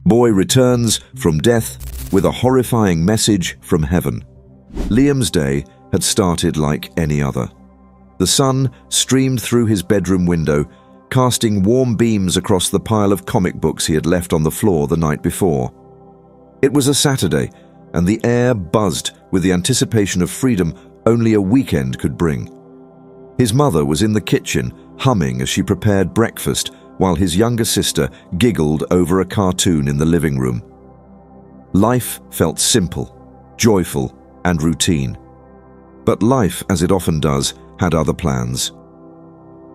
Boy returns from death with a horrifying message from heaven. Liam's day had started like any other. The sun streamed through his bedroom window, casting warm beams across the pile of comic books he had left on the floor the night before. It was a Saturday, and the air buzzed with the anticipation of freedom only a weekend could bring. His mother was in the kitchen, humming as she prepared breakfast, while his younger sister giggled over a cartoon in the living room. Life felt simple, joyful, and routine. But life, as it often does, had other plans.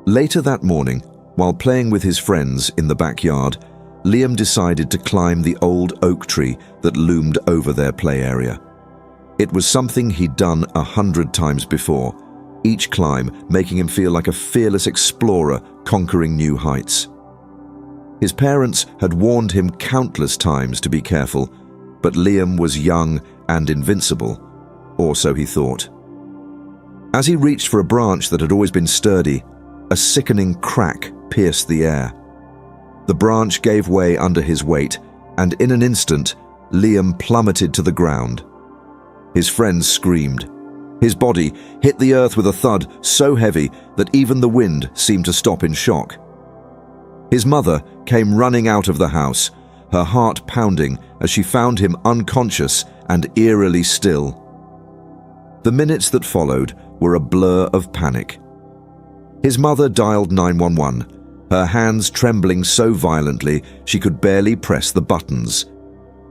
Later that morning, while playing with his friends in the backyard, Liam decided to climb the old oak tree that loomed over their play area. It was something he'd done 100 times before, each climb making him feel like a fearless explorer conquering new heights. His parents had warned him countless times to be careful, but Liam was young and invincible, or so he thought. As he reached for a branch that had always been sturdy, a sickening crack pierced the air. The branch gave way under his weight, and in an instant, Liam plummeted to the ground. His friends screamed. His body hit the earth with a thud so heavy that even the wind seemed to stop in shock. His mother came running out of the house, her heart pounding as she found him unconscious and eerily still. The minutes that followed were a blur of panic. His mother dialed 911, her hands trembling so violently she could barely press the buttons.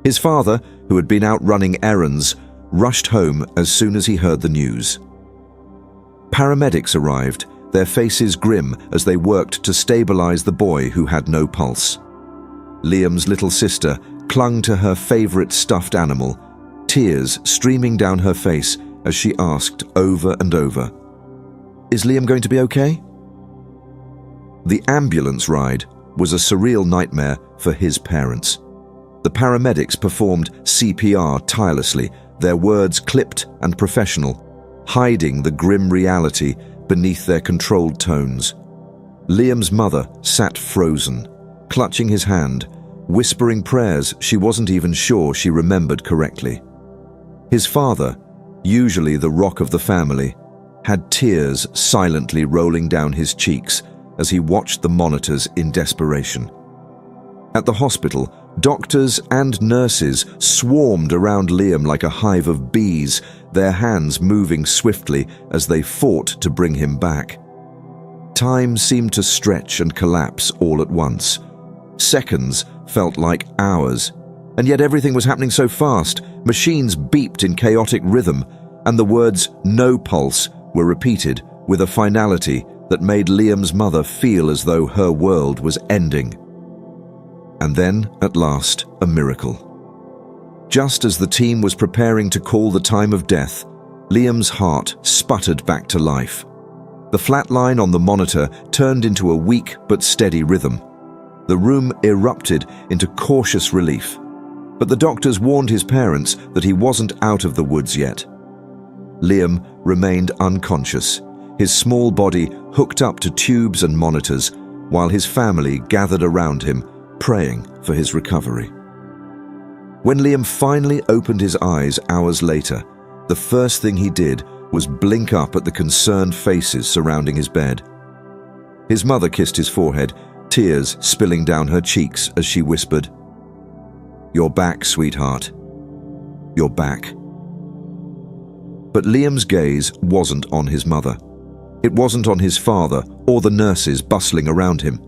His father, who had been out running errands, rushed home as soon as he heard the news. Paramedics arrived, their faces grim as they worked to stabilize the boy who had no pulse. Liam's little sister clung to her favorite stuffed animal, tears streaming down her face as she asked over and over, "Is Liam going to be okay?" The ambulance ride was a surreal nightmare for his parents. The paramedics performed CPR tirelessly, their words clipped and professional, hiding the grim reality beneath their controlled tones. Liam's mother sat frozen, clutching his hand, whispering prayers she wasn't even sure she remembered correctly. His father, usually the rock of the family, had tears silently rolling down his cheeks as he watched the monitors in desperation. At the hospital, doctors and nurses swarmed around Liam like a hive of bees, their hands moving swiftly as they fought to bring him back. Time seemed to stretch and collapse all at once. Seconds felt like hours, and yet everything was happening so fast. Machines beeped in chaotic rhythm, and the words "no pulse" were repeated with a finality that made Liam's mother feel as though her world was ending. And then, at last, a miracle. Just as the team was preparing to call the time of death, Liam's heart sputtered back to life. The flat line on the monitor turned into a weak but steady rhythm. The room erupted into cautious relief, but the doctors warned his parents that he wasn't out of the woods yet. Liam remained unconscious, his small body hooked up to tubes and monitors, while his family gathered around him, praying for his recovery. When Liam finally opened his eyes hours later, the first thing he did was blink up at the concerned faces surrounding his bed. His mother kissed his forehead, tears spilling down her cheeks as she whispered, "You're back, sweetheart. You're back." But Liam's gaze wasn't on his mother. It wasn't on his father or the nurses bustling around him.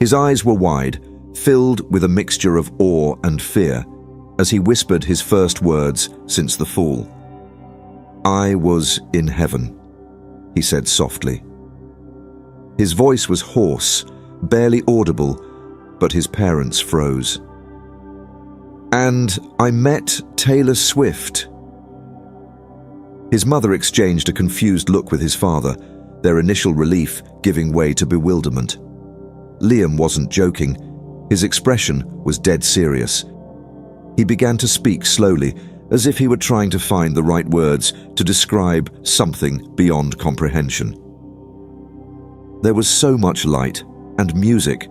His eyes were wide, filled with a mixture of awe and fear, as he whispered his first words since the fall. "I was in heaven," he said softly. His voice was hoarse, barely audible, but his parents froze. "And I met Taylor Swift." His mother exchanged a confused look with his father, their initial relief giving way to bewilderment. Liam wasn't joking. His expression was dead serious. He began to speak slowly, as if he were trying to find the right words to describe something beyond comprehension. "There was so much light and music,"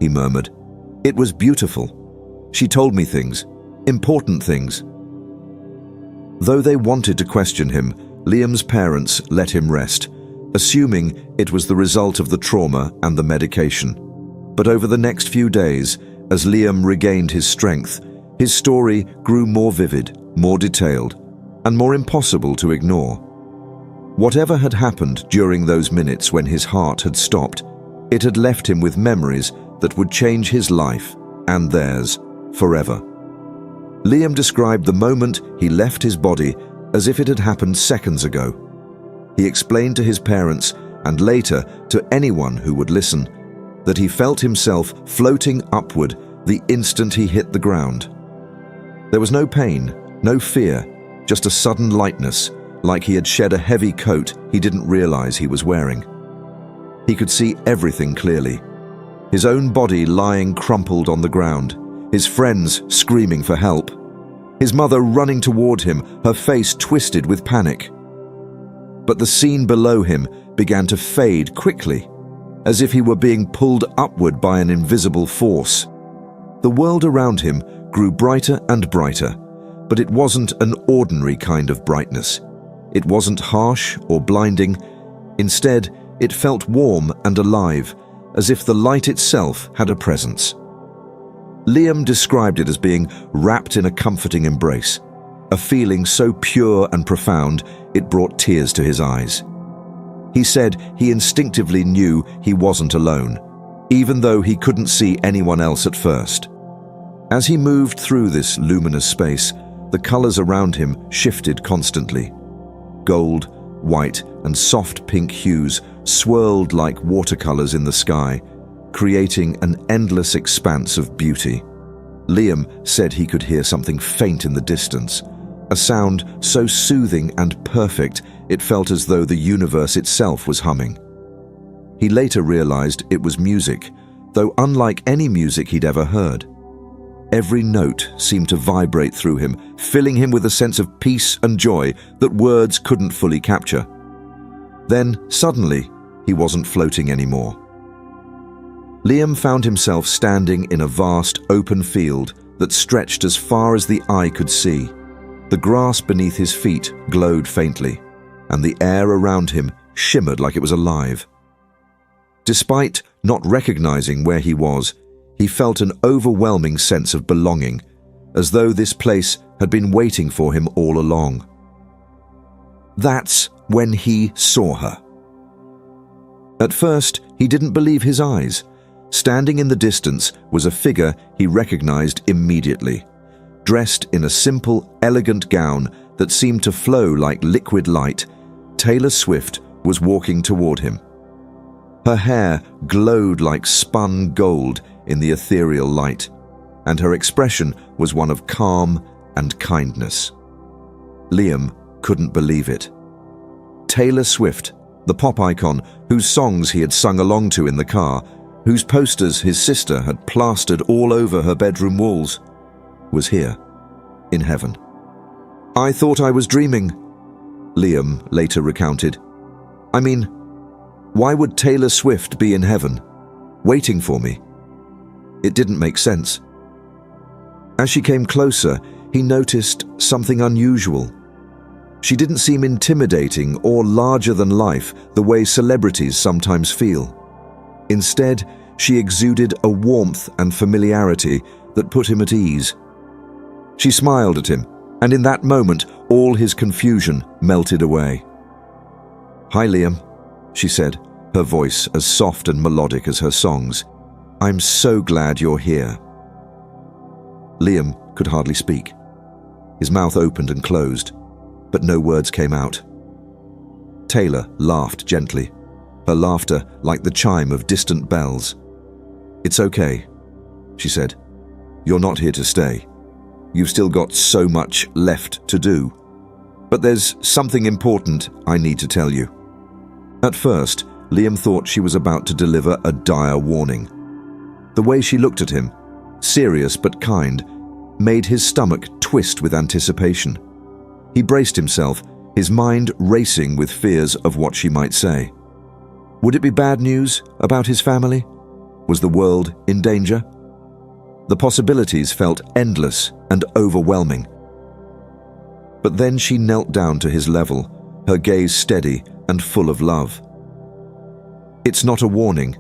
he murmured. "It was beautiful. She told me things, important things." Though they wanted to question him, Liam's parents let him rest, assuming it was the result of the trauma and the medication. But over the next few days, as Liam regained his strength, his story grew more vivid, more detailed, and more impossible to ignore. Whatever had happened during those minutes when his heart had stopped, it had left him with memories that would change his life and theirs forever. Liam described the moment he left his body as if it had happened seconds ago. He explained to his parents, and later to anyone who would listen, that he felt himself floating upward the instant he hit the ground. There was no pain, no fear, just a sudden lightness, like he had shed a heavy coat he didn't realize he was wearing. He could see everything clearly. His own body lying crumpled on the ground, his friends screaming for help, his mother running toward him, her face twisted with panic. But the scene below him began to fade quickly, as if he were being pulled upward by an invisible force. The world around him grew brighter and brighter, but it wasn't an ordinary kind of brightness. It wasn't harsh or blinding. Instead, it felt warm and alive, as if the light itself had a presence. Liam described it as being wrapped in a comforting embrace, a feeling so pure and profound it brought tears to his eyes. He said he instinctively knew he wasn't alone, even though he couldn't see anyone else at first. As he moved through this luminous space, the colors around him shifted constantly. Gold, white, and soft pink hues swirled like watercolors in the sky, creating an endless expanse of beauty. Liam said he could hear something faint in the distance, a sound so soothing and perfect it felt as though the universe itself was humming. He later realized it was music, though unlike any music he'd ever heard. Every note seemed to vibrate through him, filling him with a sense of peace and joy that words couldn't fully capture. Then, suddenly, he wasn't floating anymore. Liam found himself standing in a vast open field that stretched as far as the eye could see. The grass beneath his feet glowed faintly, and the air around him shimmered like it was alive. Despite not recognizing where he was, he felt an overwhelming sense of belonging, as though this place had been waiting for him all along. That's when he saw her. At first, he didn't believe his eyes. Standing in the distance was a figure he recognized immediately, dressed in a simple, elegant gown that seemed to flow like liquid light. Taylor Swift was walking toward him. Her hair glowed like spun gold in the ethereal light, and her expression was one of calm and kindness. Liam couldn't believe it. Taylor Swift, the pop icon whose songs he had sung along to in the car, whose posters his sister had plastered all over her bedroom walls, was here, in heaven. "I thought I was dreaming," Liam later recounted. "I mean, why would Taylor Swift be in heaven, waiting for me? It didn't make sense." As she came closer, he noticed something unusual. She didn't seem intimidating or larger than life the way celebrities sometimes feel. Instead, she exuded a warmth and familiarity that put him at ease. She smiled at him, and in that moment, all his confusion melted away. "Hi, Liam," she said, her voice as soft and melodic as her songs. "I'm so glad you're here." Liam could hardly speak. His mouth opened and closed, but no words came out. Taylor laughed gently, her laughter like the chime of distant bells. "It's okay," she said. "You're not here to stay. You've still got so much left to do. But there's something important I need to tell you." At first, Liam thought she was about to deliver a dire warning. The way she looked at him, serious but kind, made his stomach twist with anticipation. He braced himself, his mind racing with fears of what she might say. Would it be bad news about his family? Was the world in danger? The possibilities felt endless and overwhelming. But then she knelt down to his level, her gaze steady and full of love. "It's not a warning,"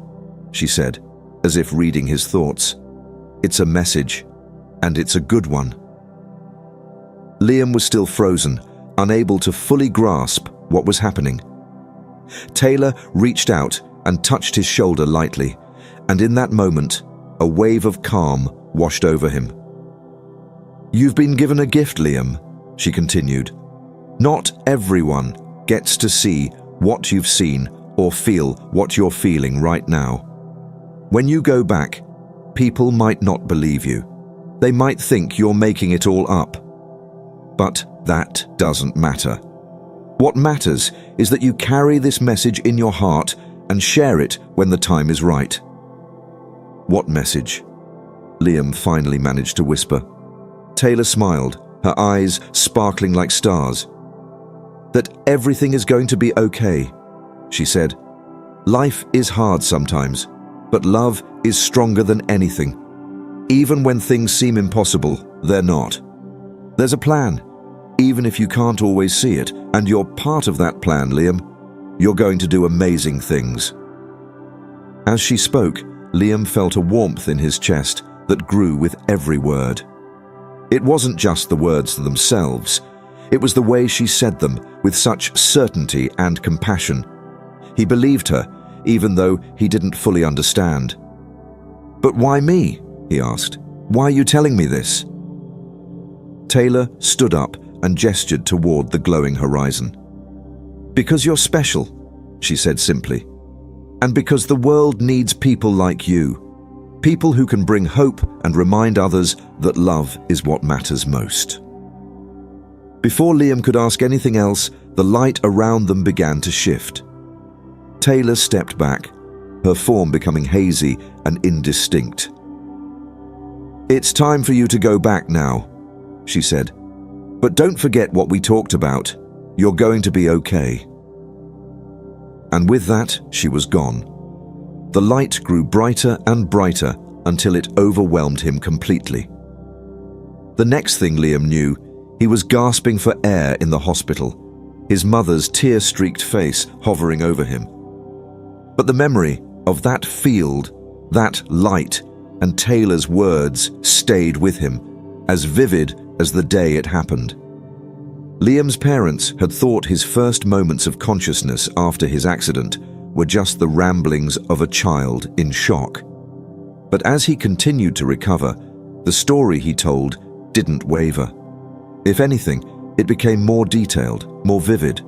she said, as if reading his thoughts. "It's a message, and it's a good one." Liam was still frozen, unable to fully grasp what was happening. Taylor reached out and touched his shoulder lightly, and in that moment, a wave of calm washed over him. "You've been given a gift, Liam," she continued. "Not everyone gets to see what you've seen or feel what you're feeling right now. When you go back, people might not believe you. They might think you're making it all up. But that doesn't matter. What matters is that you carry this message in your heart and share it when the time is right." "What message?" Liam finally managed to whisper. Taylor smiled, her eyes sparkling like stars. "That everything is going to be okay," she said. "Life is hard sometimes, but love is stronger than anything. Even when things seem impossible, they're not. There's a plan, even if you can't always see it, and you're part of that plan, Liam. You're going to do amazing things." As she spoke, Liam felt a warmth in his chest that grew with every word. It wasn't just the words themselves. It was the way she said them with such certainty and compassion. He believed her, even though he didn't fully understand. "But why me?" he asked. "Why are you telling me this?" Taylor stood up and gestured toward the glowing horizon. "Because you're special," she said simply. "And because the world needs people like you. People who can bring hope and remind others that love is what matters most." Before Liam could ask anything else, the light around them began to shift. Taylor stepped back, her form becoming hazy and indistinct. "It's time for you to go back now," she said. "But don't forget what we talked about. You're going to be okay." And with that, she was gone. The light grew brighter and brighter until it overwhelmed him completely. The next thing Liam knew, he was gasping for air in the hospital, his mother's tear-streaked face hovering over him. But the memory of that field, that light, and Taylor's words stayed with him, as vivid as the day it happened. Liam's parents had thought his first moments of consciousness after his accident were just the ramblings of a child in shock. But as he continued to recover, the story he told didn't waver. If anything, it became more detailed, more vivid.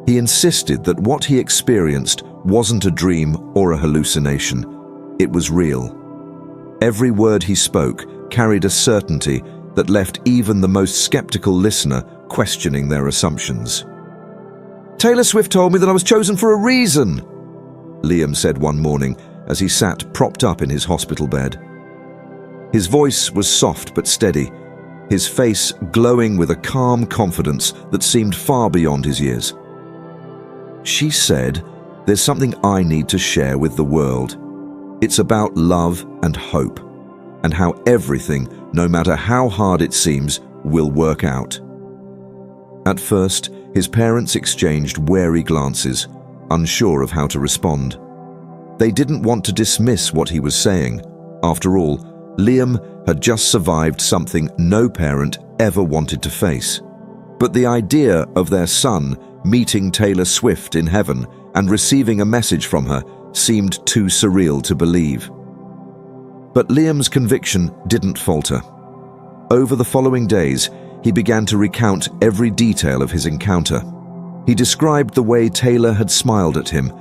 He insisted that what he experienced wasn't a dream or a hallucination. It was real. Every word he spoke carried a certainty that left even the most skeptical listener questioning their assumptions. "Taylor Swift told me that I was chosen for a reason," Liam said one morning as he sat propped up in his hospital bed. His voice was soft but steady, his face glowing with a calm confidence that seemed far beyond his years. "She said, there's something I need to share with the world. It's about love and hope, and how everything, no matter how hard it seems, will work out." At first, his parents exchanged wary glances, unsure of how to respond. They didn't want to dismiss what he was saying. After all, Liam had just survived something no parent ever wanted to face. But the idea of their son meeting Taylor Swift in heaven and receiving a message from her seemed too surreal to believe. But Liam's conviction didn't falter. Over the following days, he began to recount every detail of his encounter. He described the way Taylor had smiled at him,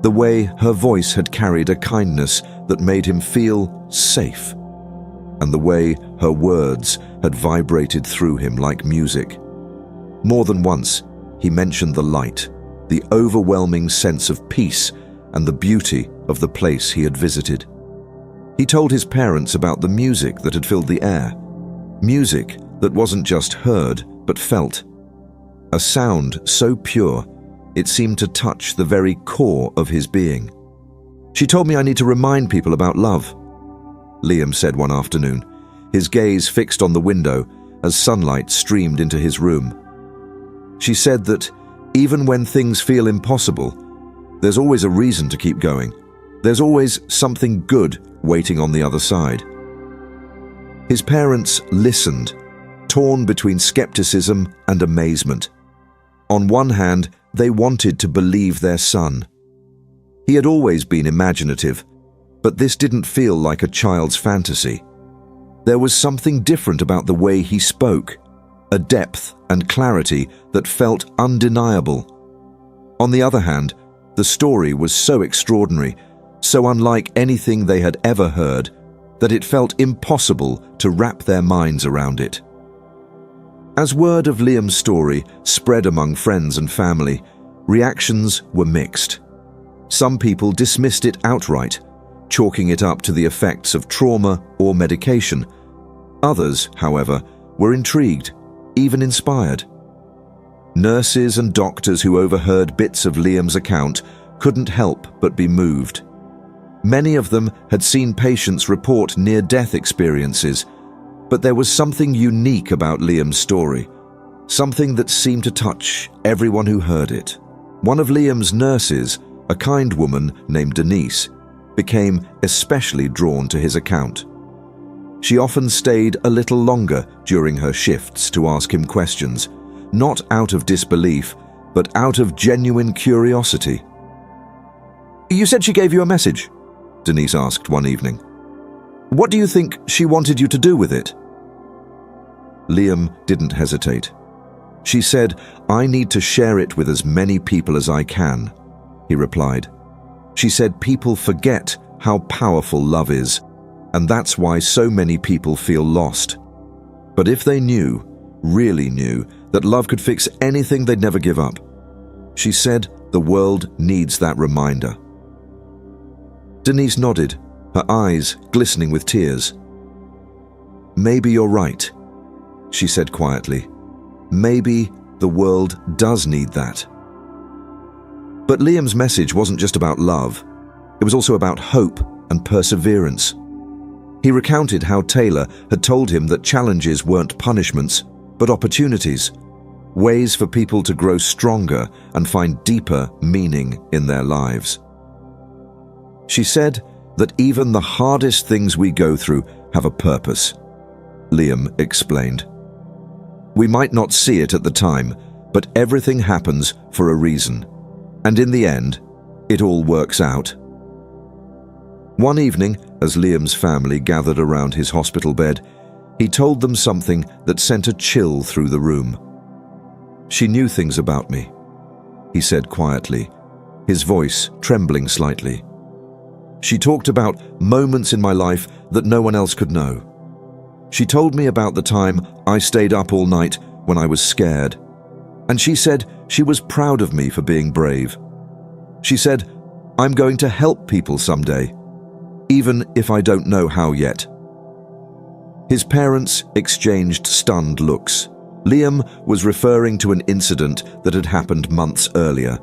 the way her voice had carried a kindness that made him feel safe, and the way her words had vibrated through him like music. More than once, he mentioned the light, the overwhelming sense of peace, and the beauty of the place he had visited. He told his parents about the music that had filled the air, music that wasn't just heard but felt, a sound so pure it seemed to touch the very core of his being. "She told me I need to remind people about love. Liam said one afternoon, his gaze fixed on the window as sunlight streamed into his room. She said that even when things feel impossible, there's always a reason to keep going. There's always something good waiting on the other side. His parents listened, torn between skepticism and amazement. On one hand, they wanted to believe their son. He had always been imaginative, but this didn't feel like a child's fantasy. There was something different about the way he spoke, a depth and clarity that felt undeniable. On the other hand, the story was so extraordinary, so unlike anything they had ever heard, that it felt impossible to wrap their minds around it. As word of Liam's story spread among friends and family, reactions were mixed. Some people dismissed it outright, chalking it up to the effects of trauma or medication. Others, however, were intrigued, even inspired. Nurses and doctors who overheard bits of Liam's account couldn't help but be moved. Many of them had seen patients report near-death experiences, but there was something unique about Liam's story, something that seemed to touch everyone who heard it. One of Liam's nurses, a kind woman named Denise, became especially drawn to his account. She often stayed a little longer during her shifts to ask him questions, not out of disbelief, but out of genuine curiosity. "You said she gave you a message?" Denise asked one evening. "What do you think she wanted you to do with it?" Liam didn't hesitate. "She said, 'I need to share it with as many people as I can,'" he replied. "She said people forget how powerful love is, and that's why so many people feel lost. But if they knew, really knew, that love could fix anything, they'd never give up. She said the world needs that reminder." Denise nodded, her eyes glistening with tears. "Maybe you're right," she said quietly. "Maybe the world does need that." But Liam's message wasn't just about love. It was also about hope and perseverance. He recounted how Taylor had told him that challenges weren't punishments, but opportunities, ways for people to grow stronger and find deeper meaning in their lives. She said that even the hardest things we go through have a purpose, Liam explained. "We might not see it at the time, but everything happens for a reason. And in the end, it all works out." One evening, as Liam's family gathered around his hospital bed, he told them something that sent a chill through the room. "She knew things about me," he said quietly, his voice trembling slightly. "She talked about moments in my life that no one else could know. She told me about the time I stayed up all night when I was scared. And she said she was proud of me for being brave. She said, 'I'm going to help people someday, even if I don't know how yet.'" His parents exchanged stunned looks. Liam was referring to an incident that had happened months earlier,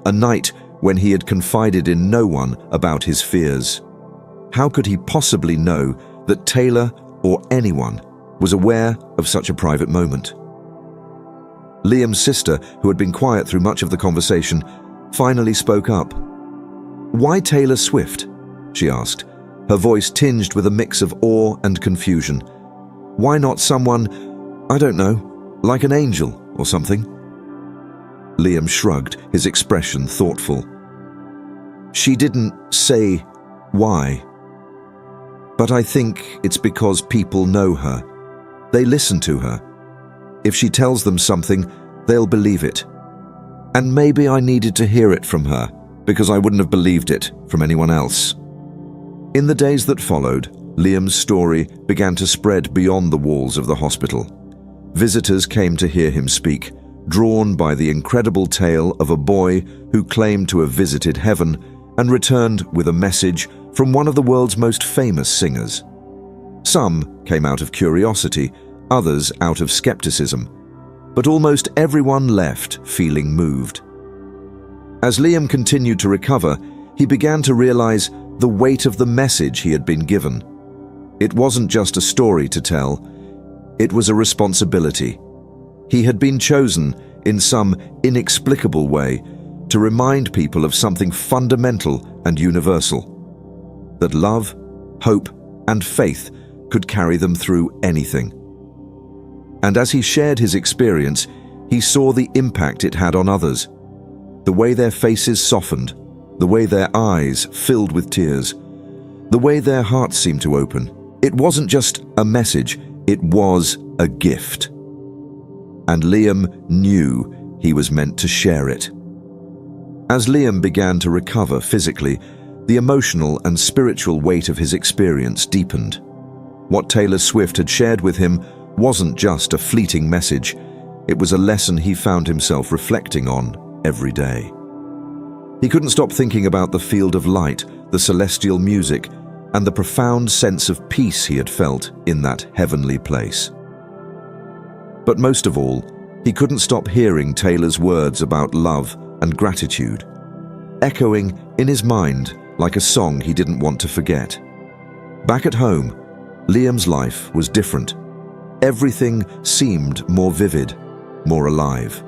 a night when he had confided in no one about his fears. How could he possibly know that Taylor or anyone was aware of such a private moment? Liam's sister, who had been quiet through much of the conversation, finally spoke up. "Why Taylor Swift?" she asked, her voice tinged with a mix of awe and confusion. "Why not someone, I don't know, like an angel or something?" Liam shrugged, his expression thoughtful. "She didn't say why. But I think it's because people know her. They listen to her. If she tells them something, they'll believe it. And maybe I needed to hear it from her, because I wouldn't have believed it from anyone else." In the days that followed, Liam's story began to spread beyond the walls of the hospital. Visitors came to hear him speak, drawn by the incredible tale of a boy who claimed to have visited heaven and returned with a message from one of the world's most famous singers. Some came out of curiosity, others out of skepticism, but almost everyone left feeling moved. As Liam continued to recover, he began to realize the weight of the message he had been given. It wasn't just a story to tell, it was a responsibility. He had been chosen, in some inexplicable way, to remind people of something fundamental and universal: that love, hope, and faith could carry them through anything. And as he shared his experience, he saw the impact it had on others. The way their faces softened, the way their eyes filled with tears, the way their hearts seemed to open. It wasn't just a message, it was a gift. And Liam knew he was meant to share it. As Liam began to recover physically, the emotional and spiritual weight of his experience deepened. What Taylor Swift had shared with him wasn't just a fleeting message, it was a lesson he found himself reflecting on every day. He couldn't stop thinking about the field of light, the celestial music, and the profound sense of peace he had felt in that heavenly place. But most of all, he couldn't stop hearing Taylor's words about love and gratitude, echoing in his mind like a song he didn't want to forget. Back at home, Liam's life was different. Everything seemed more vivid, more alive.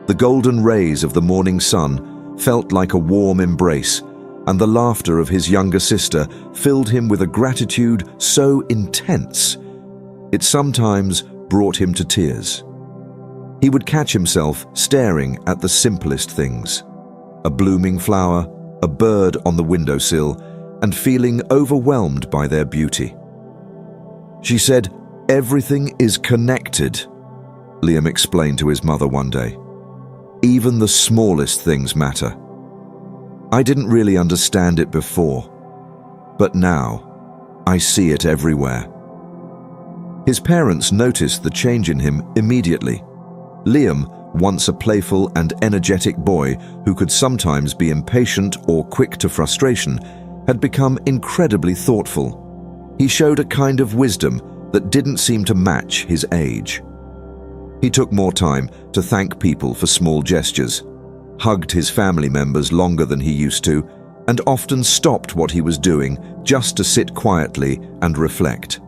The golden rays of the morning sun felt like a warm embrace, and the laughter of his younger sister filled him with a gratitude so intense, it sometimes brought him to tears. He would catch himself staring at the simplest things: a blooming flower, a bird on the windowsill, and feeling overwhelmed by their beauty. She said, "Everything is connected," Liam explained to his mother one day. "Even the smallest things matter." I didn't really understand it before, but now I see it everywhere. His parents noticed the change in him immediately. Liam, once a playful and energetic boy who could sometimes be impatient or quick to frustration, had become incredibly thoughtful. He showed a kind of wisdom that didn't seem to match his age. He took more time to thank people for small gestures, hugged his family members longer than he used to, and often stopped what he was doing just to sit quietly and reflect.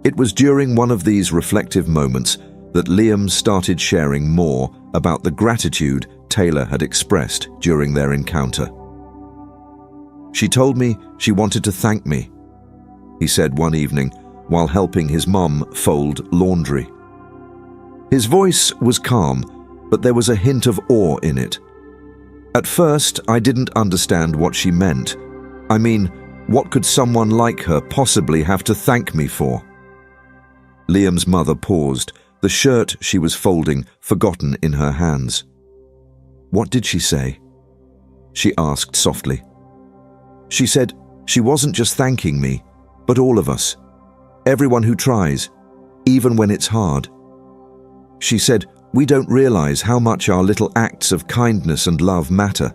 It was during one of these reflective moments that Liam started sharing more about the gratitude Taylor had expressed during their encounter. "She told me she wanted to thank me," he said one evening while helping his mum fold laundry. His voice was calm, but there was a hint of awe in it. "At first, I didn't understand what she meant. I mean, what could someone like her possibly have to thank me for?" Liam's mother paused, the shirt she was folding forgotten in her hands. "What did she say?" she asked softly. "She said she wasn't just thanking me, but all of us. Everyone who tries, even when it's hard. She said we don't realize how much our little acts of kindness and love matter.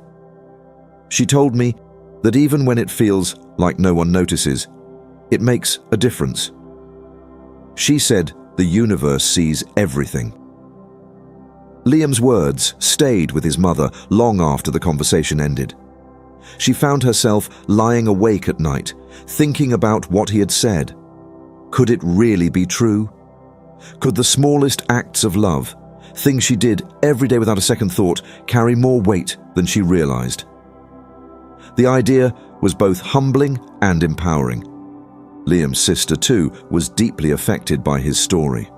She told me that even when it feels like no one notices, it makes a difference. She said the universe sees everything." Liam's words stayed with his mother long after the conversation ended. She found herself lying awake at night, thinking about what he had said. Could it really be true? Could the smallest acts of love, things she did every day without a second thought, carry more weight than she realized? The idea was both humbling and empowering. Liam's sister, too, was deeply affected by his story.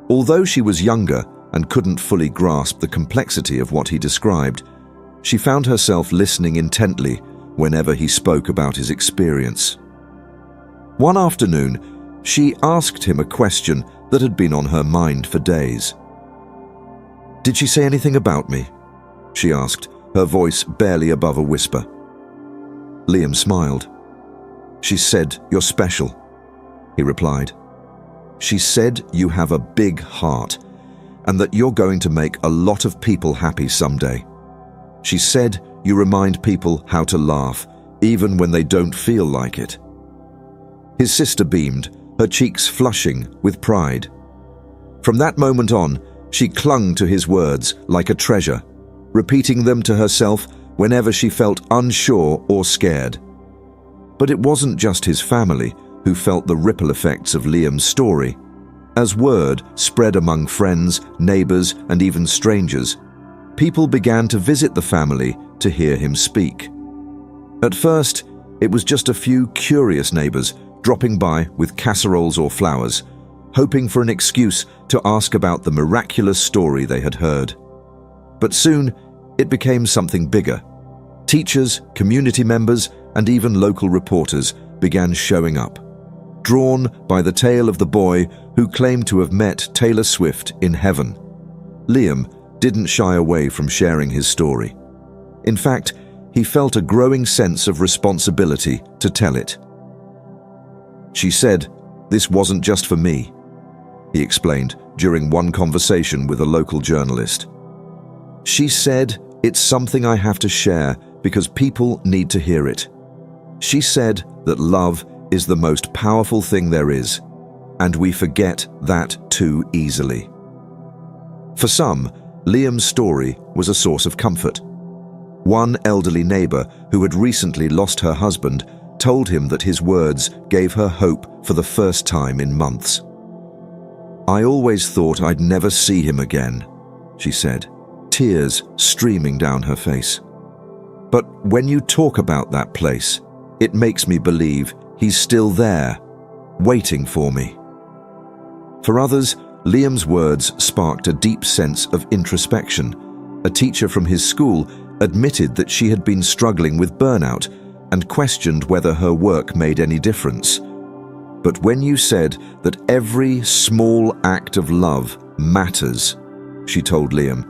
Although she was younger and couldn't fully grasp the complexity of what he described, she found herself listening intently whenever he spoke about his experience. One afternoon, she asked him a question that had been on her mind for days. "Did she say anything about me?" she asked, her voice barely above a whisper. Liam smiled. "She said you're special," he replied. "She said you have a big heart and that you're going to make a lot of people happy someday. She said you remind people how to laugh, even when they don't feel like it." His sister beamed, her cheeks flushing with pride. From that moment on, she clung to his words like a treasure, repeating them to herself whenever she felt unsure or scared. But it wasn't just his family who felt the ripple effects of Liam's story. As word spread among friends, neighbors, and even strangers, people began to visit the family to hear him speak. At first, it was just a few curious neighbors dropping by with casseroles or flowers, hoping for an excuse to ask about the miraculous story they had heard. But soon, it became something bigger. Teachers, community members, and even local reporters began showing up, drawn by the tale of the boy who claimed to have met Taylor Swift in heaven. Liam didn't shy away from sharing his story. In fact, he felt a growing sense of responsibility to tell it. "She said, this wasn't just for me," he explained during one conversation with a local journalist. "She said, it's something I have to share because people need to hear it. She said that love is the most powerful thing there is, and we forget that too easily." For some, Liam's story was a source of comfort. One elderly neighbor who had recently lost her husband told him that his words gave her hope for the first time in months. "I always thought I'd never see him again," she said, tears streaming down her face. "But when you talk about that place, it makes me believe he's still there, waiting for me." For others, Liam's words sparked a deep sense of introspection. A teacher from his school admitted that she had been struggling with burnout and questioned whether her work made any difference. "But when you said that every small act of love matters," she told Liam,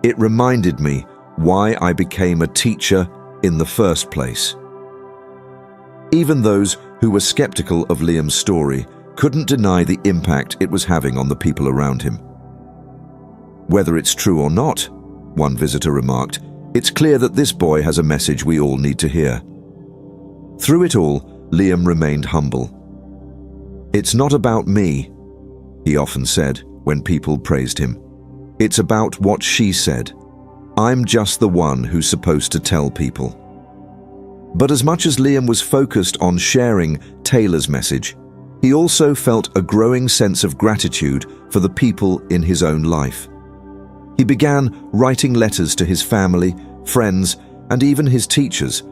"it reminded me why I became a teacher in the first place." Even those who were skeptical of Liam's story couldn't deny the impact it was having on the people around him. "Whether it's true or not," one visitor remarked, "it's clear that this boy has a message we all need to hear." Through it all, Liam remained humble. "It's not about me," he often said when people praised him. "It's about what she said. I'm just the one who's supposed to tell people." But as much as Liam was focused on sharing Taylor's message, he also felt a growing sense of gratitude for the people in his own life. He began writing letters to his family, friends, and even his teachers,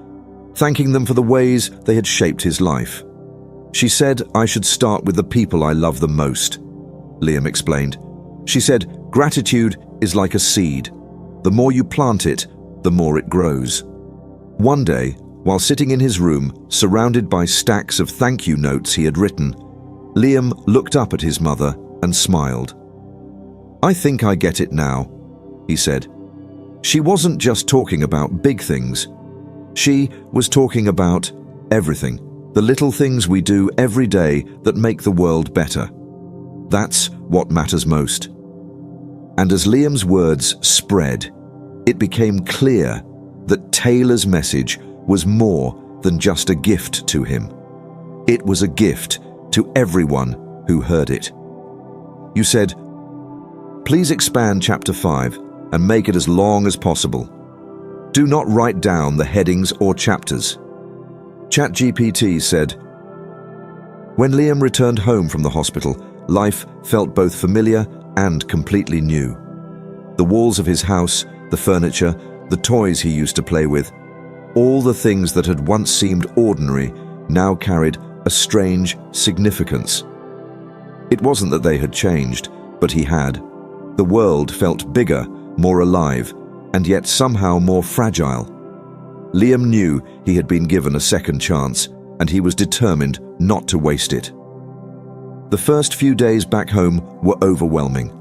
thanking them for the ways they had shaped his life. "She said I should start with the people I love the most," Liam explained. "She said, gratitude is like a seed. The more you plant it, the more it grows." One day, while sitting in his room, surrounded by stacks of thank you notes he had written, Liam looked up at his mother and smiled. "I think I get it now," he said. She wasn't just talking about big things. She was talking about everything, the little things we do every day that make the world better. That's what matters most. And as Liam's words spread, it became clear that Taylor's message was more than just a gift to him. It was a gift to everyone who heard it. "You said, please expand chapter 5 and make it as long as possible. Do not write down the headings or chapters." ChatGPT said, when Liam returned home from the hospital, life felt both familiar and completely new. The walls of his house, the furniture, the toys he used to play with, all the things that had once seemed ordinary now carried a strange significance. It wasn't that they had changed, but he had. The world felt bigger, more alive, and yet somehow more fragile. Liam knew he had been given a second chance, and he was determined not to waste it. The first few days back home were overwhelming.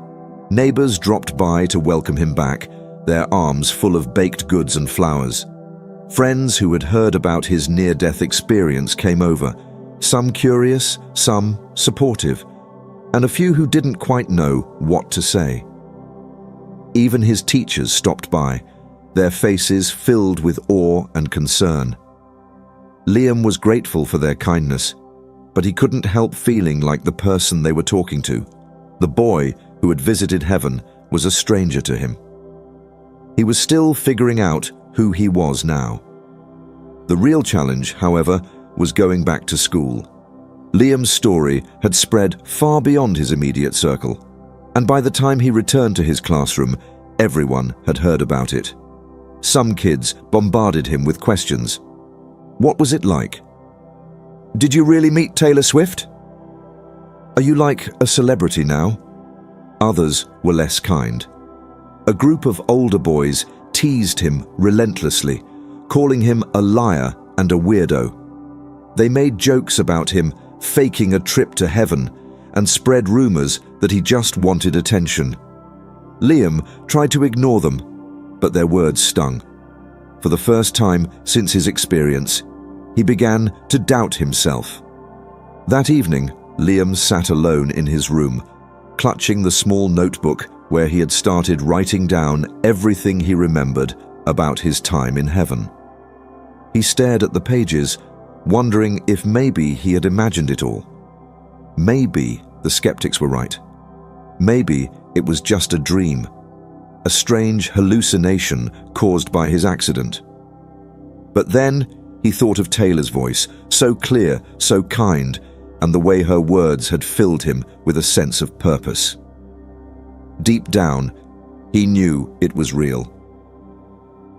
Neighbors dropped by to welcome him back, their arms full of baked goods and flowers. Friends who had heard about his near-death experience came over, some curious, some supportive, and a few who didn't quite know what to say. Even his teachers stopped by, their faces filled with awe and concern. Liam was grateful for their kindness, but he couldn't help feeling like the person they were talking to, the boy who had visited heaven, was a stranger to him. He was still figuring out who he was now. The real challenge, however, was going back to school. Liam's story had spread far beyond his immediate circle, and by the time he returned to his classroom, everyone had heard about it. Some kids bombarded him with questions. What was it like? Did you really meet Taylor Swift? Are you like a celebrity now? Others were less kind. A group of older boys teased him relentlessly, calling him a liar and a weirdo. They made jokes about him faking a trip to heaven and spread rumors that he just wanted attention. Liam tried to ignore them, but their words stung. For the first time since his experience, he began to doubt himself. That evening, Liam sat alone in his room, clutching the small notebook where he had started writing down everything he remembered about his time in heaven. He stared at the pages, wondering if maybe he had imagined it all. Maybe the skeptics were right. Maybe it was just a dream, a strange hallucination caused by his accident. But then he thought of Taylor's voice, so clear, so kind, and the way her words had filled him with a sense of purpose. Deep down, he knew it was real.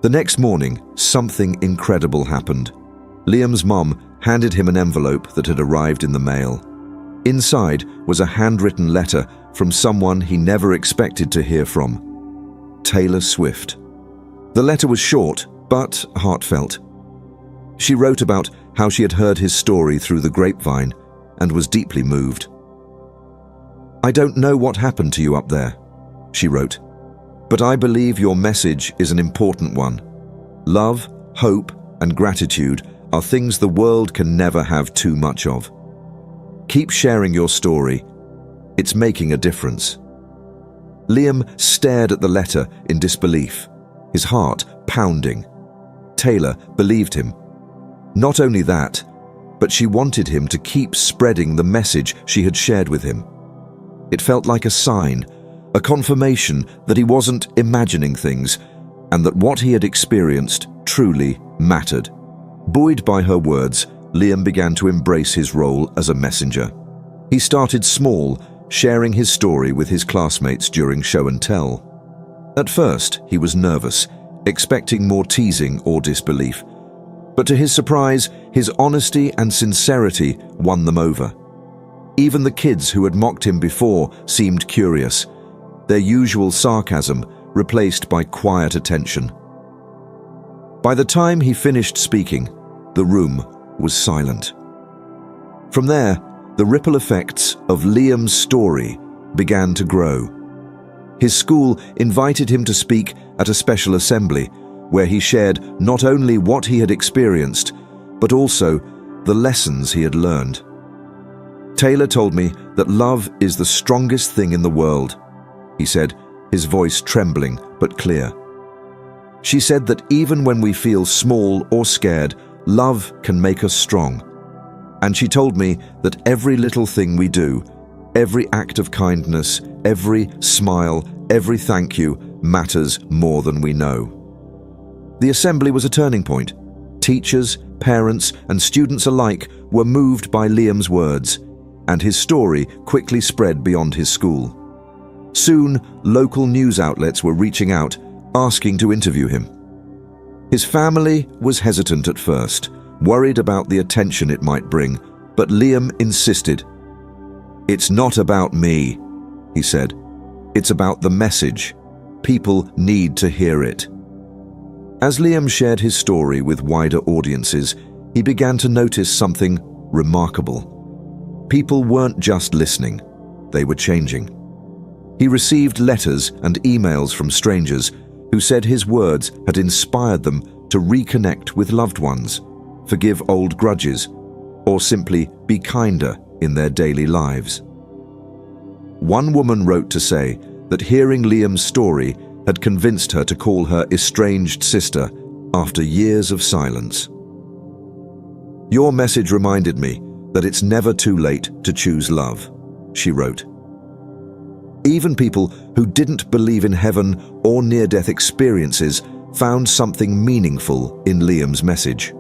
The next morning, something incredible happened. Liam's mum handed him an envelope that had arrived in the mail. Inside was a handwritten letter from someone he never expected to hear from: Taylor Swift. The letter was short, but heartfelt. She wrote about how she had heard his story through the grapevine and was deeply moved. "I don't know what happened to you up there," she wrote, "but I believe your message is an important one. Love, hope, and gratitude are things the world can never have too much of. Keep sharing your story. It's making a difference." Liam stared at the letter in disbelief, his heart pounding. Taylor believed him. Not only that, but she wanted him to keep spreading the message she had shared with him. It felt like a sign, a confirmation that he wasn't imagining things, and that what he had experienced truly mattered. Buoyed by her words, Liam began to embrace his role as a messenger. He started small, sharing his story with his classmates during show and tell. At first, he was nervous, expecting more teasing or disbelief. But to his surprise, his honesty and sincerity won them over. Even the kids who had mocked him before seemed curious, their usual sarcasm replaced by quiet attention. By the time he finished speaking, the room was silent. From there, the ripple effects of Liam's story began to grow. His school invited him to speak at a special assembly, where he shared not only what he had experienced, but also the lessons he had learned. "Taylor told me that love is the strongest thing in the world," he said, his voice trembling but clear. "She said that even when we feel small or scared, love can make us strong. And she told me that every little thing we do, every act of kindness, every smile, every thank you matters more than we know." The assembly was a turning point. Teachers, parents, and students alike were moved by Liam's words, and his story quickly spread beyond his school. Soon, local news outlets were reaching out, asking to interview him. His family was hesitant at first, worried about the attention it might bring, but Liam insisted. "It's not about me," he said. "It's about the message. People need to hear it." As Liam shared his story with wider audiences, he began to notice something remarkable. People weren't just listening, they were changing. He received letters and emails from strangers who said his words had inspired them to reconnect with loved ones, forgive old grudges, or simply be kinder in their daily lives. One woman wrote to say that hearing Liam's story had convinced her to call her estranged sister after years of silence. "Your message reminded me that it's never too late to choose love," she wrote. Even people who didn't believe in heaven or near-death experiences found something meaningful in Liam's message.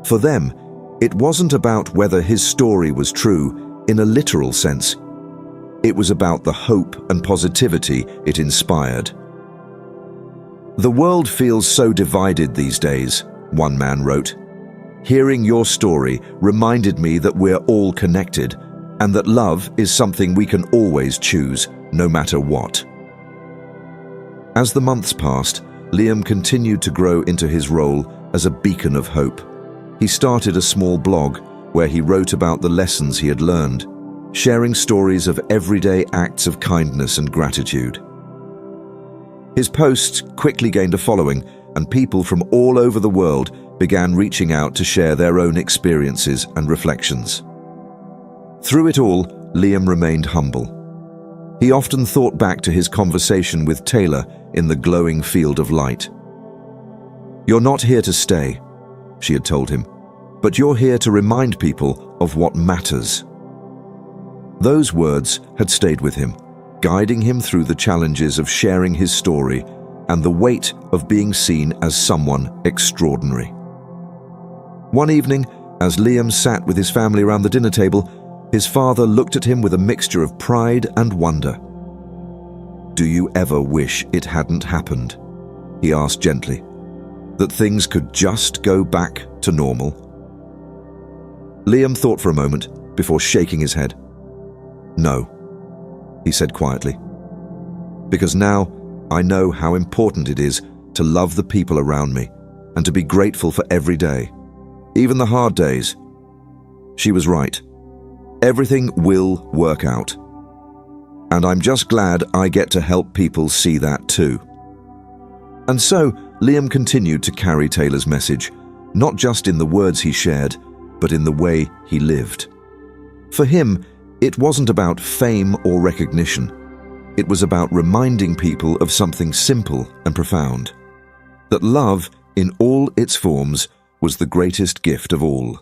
For them, It wasn't about whether his story was true in a literal sense. It was about the hope and positivity it inspired. "The world feels so divided these days," one man wrote. "Hearing your story reminded me that we're all connected and that love is something we can always choose, no matter what." As the months passed, Liam continued to grow into his role as a beacon of hope. He started a small blog where he wrote about the lessons he had learned, sharing stories of everyday acts of kindness and gratitude. His posts quickly gained a following, and people from all over the world began reaching out to share their own experiences and reflections. Through it all, Liam remained humble. He often thought back to his conversation with Taylor in the glowing field of light. "You're not here to stay," she had told him, "but you're here to remind people of what matters." Those words had stayed with him, guiding him through the challenges of sharing his story and the weight of being seen as someone extraordinary. One evening, as Liam sat with his family around the dinner table, his father looked at him with a mixture of pride and wonder. "Do you ever wish it hadn't happened?" he asked gently. "That things could just go back to normal?" Liam thought for a moment before shaking his head. "No," he said quietly, "because now I know how important it is to love the people around me and to be grateful for every day, even the hard days." She was right. Everything will work out. And I'm just glad I get to help people see that too. And so, Liam continued to carry Taylor's message, not just in the words he shared, but in the way he lived. For him, it wasn't about fame or recognition. It was about reminding people of something simple and profound. That love, in all its forms, was the greatest gift of all.